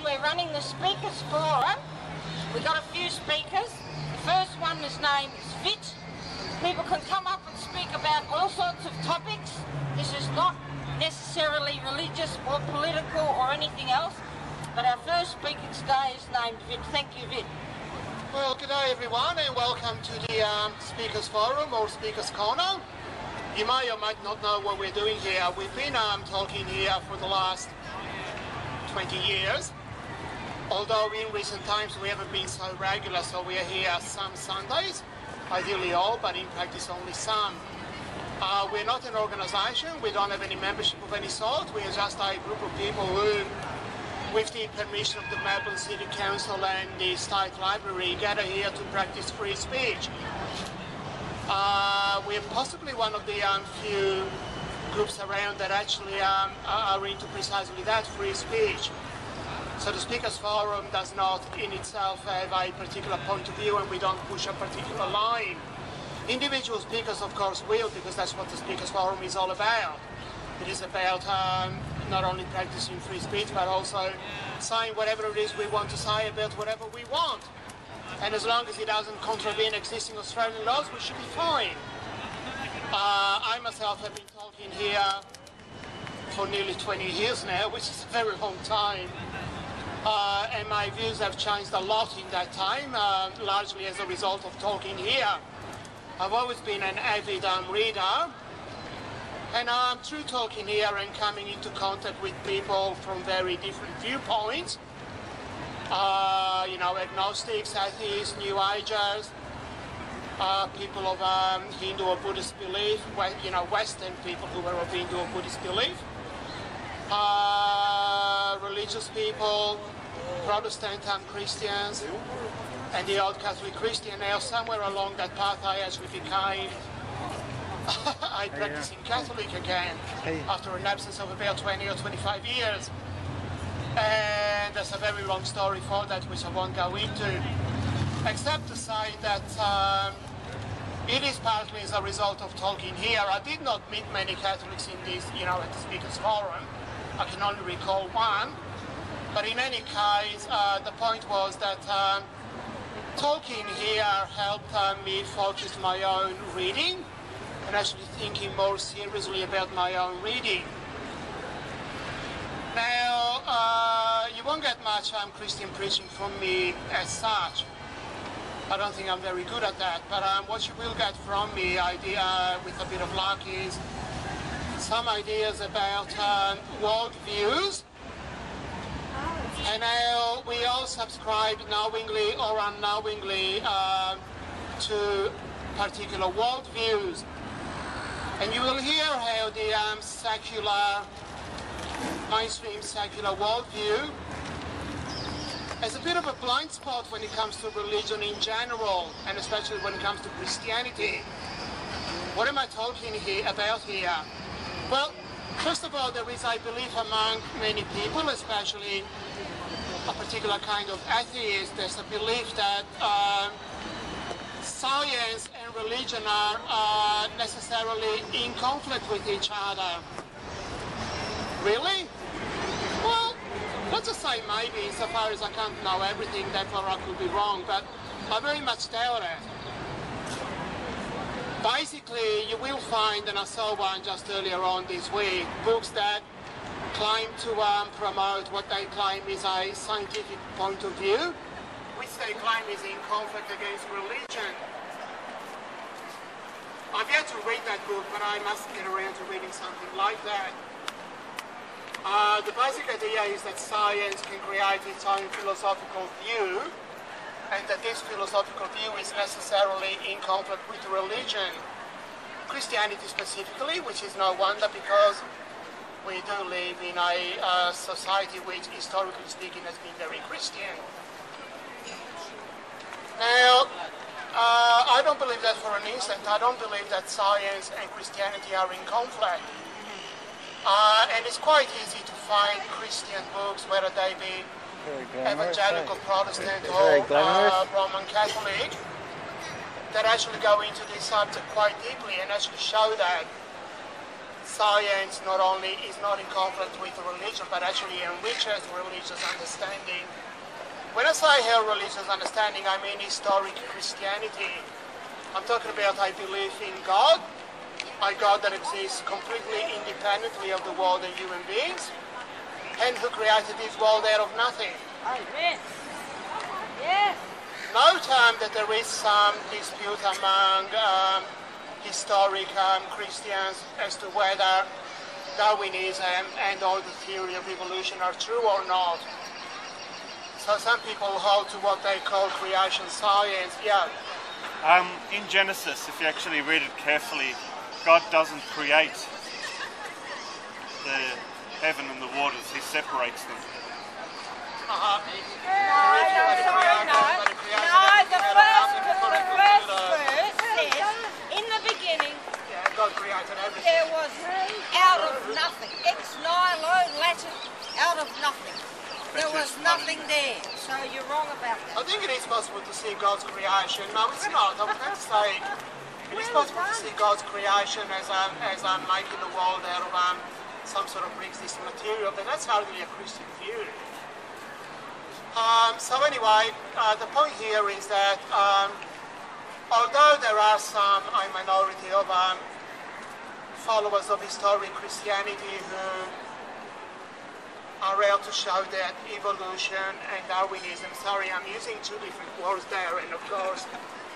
we're running the Speakers Forum. We've got a few speakers. The first one is named Vit. People can come up and speak about all sorts of topics. This is not necessarily religious or political or anything else, but our first speaker today is named Vit. Thank you, Vit. Well, good day everyone, and welcome to the Speakers Forum or Speakers Corner. You may or might not know what we're doing here. We've been talking here for the last 20 years, although in recent times we haven't been so regular, so we are here some Sundays, ideally all, but in practice only some. We're not an organisation, we don't have any membership of any sort, we are just a group of people who, with the permission of the Melbourne City Council and the State Library, gather here to practice free speech. We're possibly one of the few groups around that actually are into precisely that, free speech. So the Speakers Forum does not in itself have a particular point of view, and we don't push a particular line. Individual speakers, of course, will, because that's what the Speakers Forum is all about. It is about not only practicing free speech, but also saying whatever it is we want to say about whatever we want. And as long as it doesn't contravene existing Australian laws, we should be fine. I myself have been talking here for nearly 20 years now, which is a very long time. And my views have changed a lot in that time, largely as a result of talking here. I've always been an avid reader, and through talking here and coming into contact with people from very different viewpoints, you know, agnostics, atheists, New Agers, people of Hindu or Buddhist belief, you know, Western people who were of Hindu or Buddhist belief, religious people, Protestant Christians, and the old Catholic Christian. Now, somewhere along that path, I actually became a practicing Catholic again after an absence of about 20 or 25 years. And there's a very long story for that, which I won't go into, except to say that it is partly as a result of talking here. I did not meet many Catholics in this, you know, at the Speakers Forum. I can only recall one. But in any case, the point was that talking here helped me focus my own reading and actually thinking more seriously about my own reading. Now, you won't get much Christian preaching from me as such. I don't think I'm very good at that, but what you will get from me, with a bit of luck, is some ideas about world views. And now we all subscribe knowingly or unknowingly to particular world views. And you will hear how the mainstream secular worldview has a bit of a blind spot when it comes to religion in general, and especially when it comes to Christianity. What am I talking about here? Well, first of all, there is, I believe, among many people, especially a particular kind of atheist, there's a belief that science and religion are necessarily in conflict with each other. Really? Well, let's just say maybe, insofar as I can't know everything, therefore I could be wrong, but I very much doubt it. Basically, you will find, and I saw one just earlier on this week, books that claim to promote what they claim is a scientific point of view, which they claim is in conflict against religion. I've yet to read that book, but I must get around to reading something like that. The basic idea is that science can create its own philosophical view, and that this philosophical view is necessarily in conflict with religion. Christianity specifically, which is no wonder because we do live in a society which, historically speaking, has been very Christian. Now, I don't believe that for an instant. I don't believe that science and Christianity are in conflict. And it's quite easy to find Christian books, whether they be evangelical, Protestant, or Roman Catholic, that actually go into this subject quite deeply and actually show that science not only is not in conflict with religion, but actually enriches religious understanding. When I say here religious understanding, I mean historic Christianity. I'm talking about I believe in God, a God that exists completely independently of the world and human beings, and who created this world out of nothing. Oh, yes. Yes. No time that there is some dispute among historic Christians as to whether Darwinism and all the theory of evolution are true or not. So some people hold to what they call creation science. Yeah. In Genesis, if you actually read it carefully, God doesn't create the heaven and the waters, he separates them. No, the first verse says, in the beginning, God created everything. there was out of nothing, ex nihilo Latin, out of nothing. There was nothing there, so you're wrong about that. I think it is possible to see God's creation. No, it's not. I would have to say it is possible to see God's creation as making the world out of some sort of pre-existing material, but that's hardly a Christian view. So anyway, the point here is that although there are some, a minority of followers of historic Christianity who are able to show that evolution and Darwinism, sorry, I'm using two different words there, and of course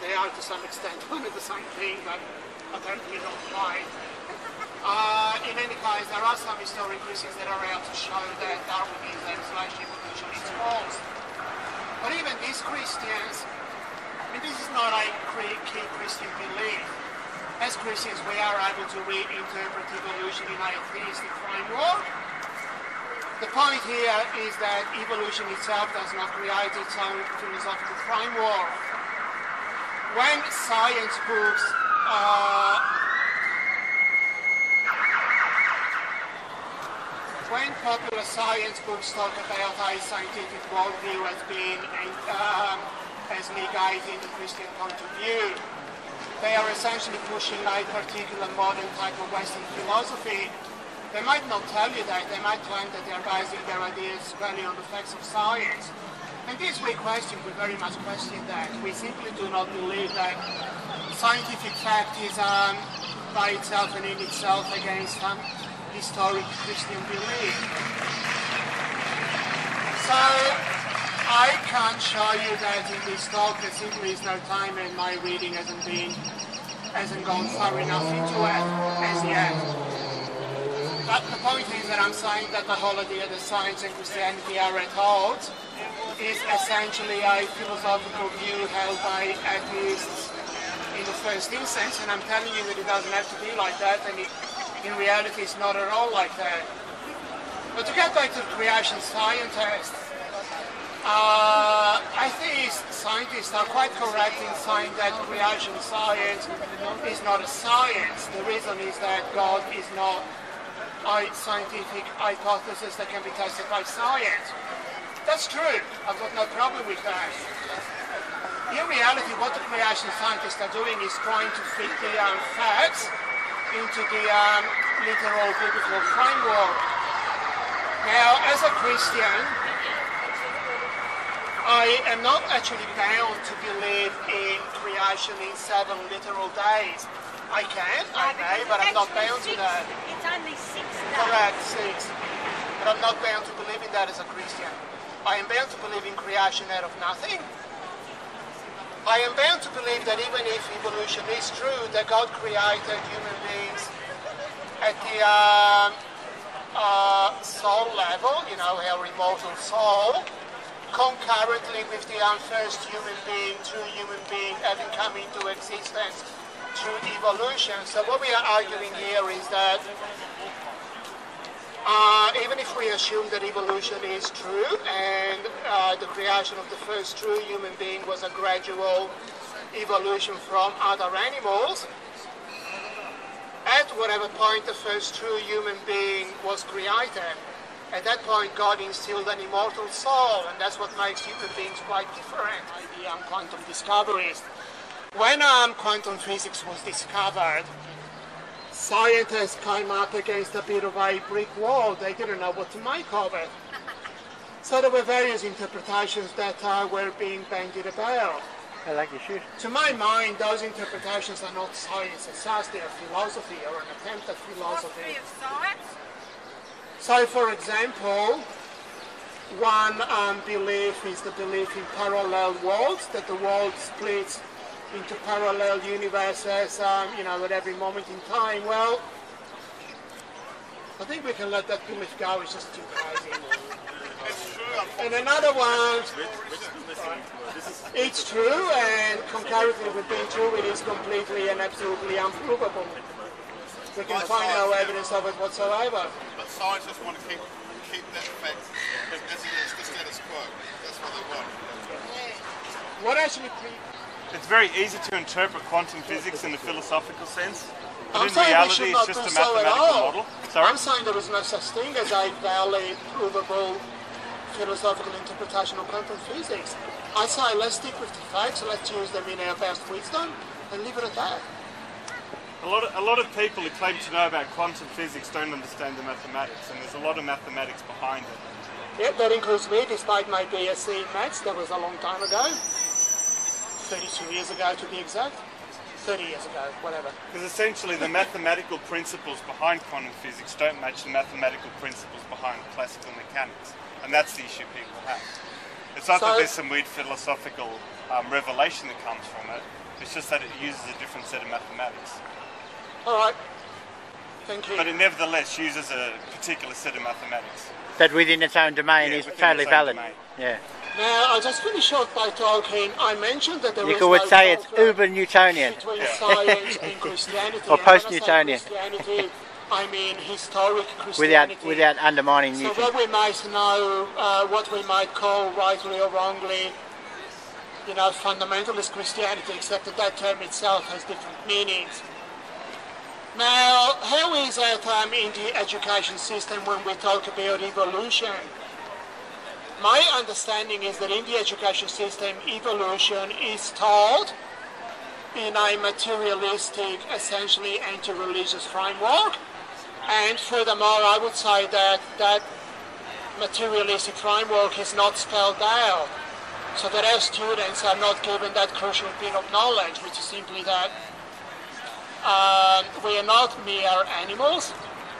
they are to some extent one and the same thing, but apparently not quite. In any case, there are some historic Christians that are able to show that Darwinism / evolution is false. But even these Christians, I mean, this is not a key Christian belief. As Christians, we are able to reinterpret evolution in a theistic framework. The point here is that evolution itself does not create its own philosophical framework. When science books when popular science books talk about a scientific worldview as being as negating the Christian point of view, they are essentially pushing a particular modern type of Western philosophy. They might not tell you that. They might claim that they are basing their ideas squarely on the facts of science. And this we very much question that. We simply do not believe that scientific fact is by itself and in itself against historic Christian belief. So I can't show you that in this talk. There simply is no time, and my reading hasn't gone far enough into it as yet. But the point is that I'm saying that the whole idea that science and Christianity are at odds is essentially a philosophical view held by atheists in the first instance, and I'm telling you that it doesn't have to be like that, and in reality it's not at all like that. But to get back to the creation scientists, atheist scientists are quite correct in saying that creation science is not a science. The reason is that God is not a scientific hypothesis that can be tested by science. That's true. I've got no problem with that. In reality, what the creation scientists are doing is trying to fit the facts into the literal biblical framework. Now, as a Christian, I am not actually bound to believe in creation in 7 literal days. I can, I may, but I'm not bound to that. It's only 6 days. Correct, 6. But I'm not bound to believe in that as a Christian. I am bound to believe in creation out of nothing. I am bound to believe that even if evolution is true, that God created human beings at the soul level, you know, our immortal soul, concurrently with the first human being, true human being, having come into existence through evolution. So what we are arguing here is that even if we assume that evolution is true and the creation of the first true human being was a gradual evolution from other animals, at whatever point the first true human being was created, at that point God instilled an immortal soul, and that's what makes human beings quite different. The quantum discoveries. When quantum physics was discovered, scientists came up against a bit of a brick wall. They didn't know what to make of it. So there were various interpretations that were being bandied about. I like your shoes. To my mind, those interpretations are not science as such, they are philosophy, or an attempt at philosophy. Philosophy of science? So, for example, one belief is the belief in parallel worlds, that the world splits into parallel universes, at every moment in time. Well, I think we can let that belief go, it's just too crazy. And another one, it's true, and concurrently with being true, it is completely and absolutely unprovable. We can find no evidence of it whatsoever. But scientists want to keep that fact as it is, the status quo. That's what they want. What actually... It's very easy to interpret quantum physics in the philosophical sense, but I'm in saying we reality should it's not just do a so at mathematical all. model. Sorry? I'm saying there is no such thing as a valid, provable philosophical interpretation of quantum physics. I say let's stick with the facts, let's use them in our best wisdom, and leave it at that. A lot of people who claim to know about quantum physics don't understand the mathematics, and there's a lot of mathematics behind it. Yeah, that includes me, despite my BSc in maths. That was a long time ago. 32 years ago to be exact. 30 years ago, whatever. Because essentially the mathematical principles behind quantum physics don't match the mathematical principles behind classical mechanics. And that's the issue people have. It's not that there's some weird philosophical revelation that comes from it. It's just that it uses a different set of mathematics. Alright. Thank you. But it nevertheless uses a particular set of mathematics. That within its own domain is totally valid. Yeah. Now, I'll just finish off by talking. I mentioned that there You is could no say it's conflict uber-Newtonian. between science and Christianity. Or post-Newtonian. Christianity, I mean historic Christianity. Without undermining So Newton. what we might know, what we might call rightly or wrongly, fundamentalist Christianity, except that term itself has different meanings. Now, how is it in the education system when we talk about evolution? My understanding is that in the education system, evolution is taught in a materialistic, essentially anti-religious framework. And furthermore, I would say that that materialistic framework is not spelled out, so that our students are not given that crucial bit of knowledge, which is simply that we are not mere animals.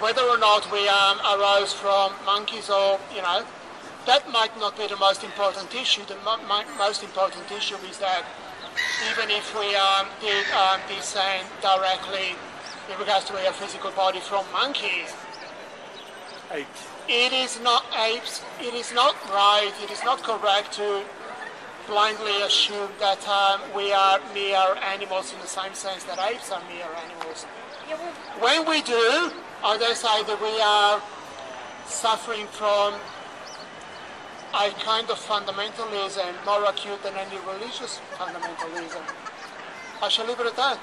Whether or not we arose from monkeys or, that might not be the most important issue. The most important issue is that even if we did descend directly in regards to our physical body from monkeys, Apes. it is not apes, it is not right, it is not correct to blindly assume that we are mere animals in the same sense that apes are mere animals. When we do, I dare say that we are suffering from a kind of fundamentalism more acute than any religious fundamentalism. I shall leave it at that.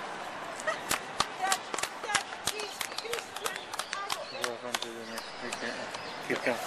Keep going.